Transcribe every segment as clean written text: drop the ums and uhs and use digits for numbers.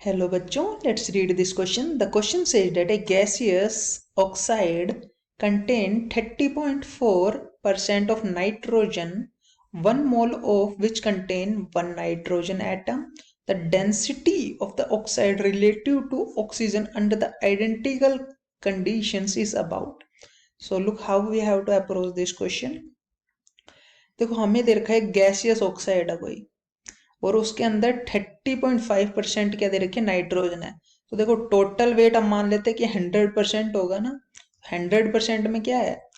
Hello बच्चों, let's read this question. The question says that A gaseous oxide contain 30.4% of nitrogen, 1 mole of which contain 1 nitrogen atom. The density of the oxide relative to oxygen under the identical conditions is about. So look how we have to approach this question. देखो, हमें दे रखा है gaseous oxide है कोई, और उसके अंदर 30.5% क्या दे रखी है, नाइट्रोजन है. तो देखो, टोटल वेट हम मान लेते हैं कि 100% होगा ना. 100% में क्या है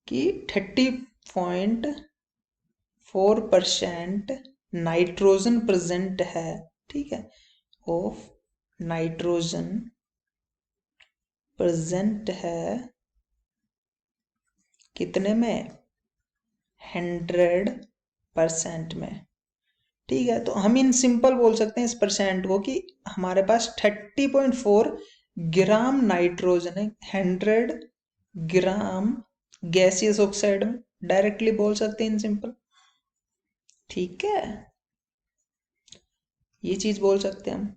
कि 30.4% नाइट्रोजन प्रेजेंट है. ठीक है, ऑफ नाइट्रोजन प्रेजेंट है कितने में, 100% में. ठीक है, तो हम इन सिंपल बोल सकते हैं इस परसेंट को कि हमारे पास 30.4 ग्राम नाइट्रोजन है 100 ग्राम गैसियस ऑक्साइड में. डायरेक्टली बोल सकते हैं इन सिंपल. ठीक है, ये चीज बोल सकते हैं हम.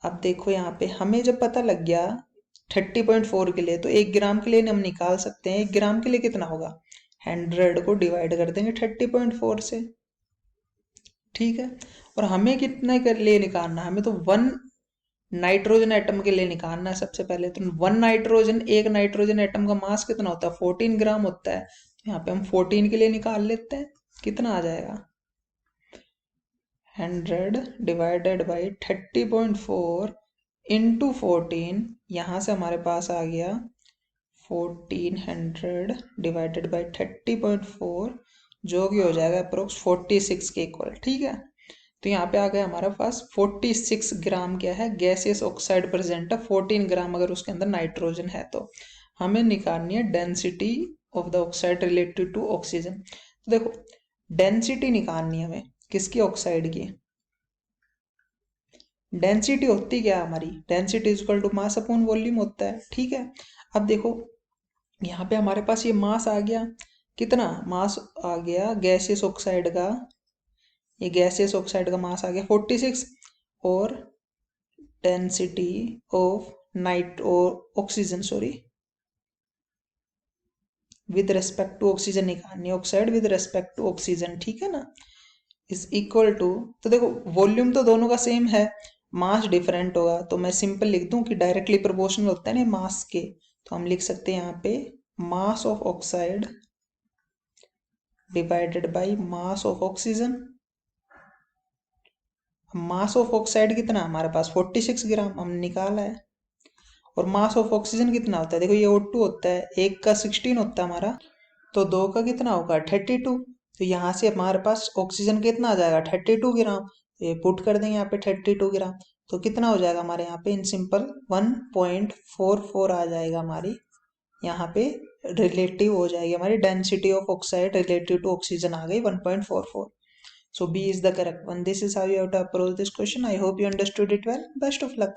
अब देखो, यहाँ पे हमें जब पता लग गया 30.4 के लिए, तो 1 ग्राम के लिए हम निकाल सकते हैं. 1 ग्राम के लिए कितना होगा, 100 को डिवाइड कर देंगे 30.4 से. ठीक है, और हमें कितने के लिए निकालना है, हमें तो 1 नाइट्रोजन एटम के लिए निकालना है सबसे पहले. तो एक नाइट्रोजन एटम का मास कितना होता है, 14 ग्राम होता है. तो यहाँ पे हम 14 के लिए निकाल लेते हैं. कितना आ जाएगा, 100 डिवाइडेड बाई 30.4 इंटू 14. यहाँ से हमारे पास आ गया 1400 डिवाइडेड बाई 30.4, जो कि हो जाएगा अप्रोक्स 46 के इक्वल. ठीक है, तो यहाँ पे आ गया हमारे पास 46 ग्राम क्या है, गैसियस ऑक्साइड प्रेजेंट है. 14 ग्राम अगर उसके अंदर नाइट्रोजन है, तो हमें निकालनी है density of the oxide related to oxygen. तो देखो, डेंसिटी निकालनी है हमें किसकी, ऑक्साइड की. डेंसिटी होती क्या है हमारी, density is equal to mass upon volume होता है. ठीक है, अब देखो यहाँ पे हमारे पास ये मास आ गया, कितना मास आ गया गैसियस ऑक्साइड का, ये गैसियस ऑक्साइड का मास आ गया 46, और डेंसिटी ऑफ नाइट और oxygen, sorry, with respect to oxygen निकालनी, oxide with respect to oxygen. ठीक है ना, इज इक्वल टू, तो देखो वॉल्यूम तो दोनों का सेम है, मास डिफरेंट होगा. तो मैं सिंपल लिख दूं कि डायरेक्टली प्रोपोर्शनल होता है ना मास के. तो हम लिख सकते हैं यहाँ पे mass of oxide divided by mass of oxygen. Mass of oxide कितना हमारे पास 46 ग्राम हम निकाला है, और मास ऑफ ऑक्सीजन कितना होता है, देखो ये O2 होता है, एक का 16 होता है हमारा, तो दो का कितना होगा 32. तो यहाँ से हमारे पास ऑक्सीजन कितना आ जाएगा 32 ग्राम. तो ये पुट कर देंगे यहाँ पे 32 ग्राम. तो कितना हो जाएगा हमारे यहाँ पे इन सिंपल 1.44 आ जाएगा हमारी यहाँ पे रिलेटिव हो जाएगी हमारी density of oxide relative to oxygen आ गई 1.44. So B is the correct one. This is how you have to approach this question. I hope you understood it well. Best of luck.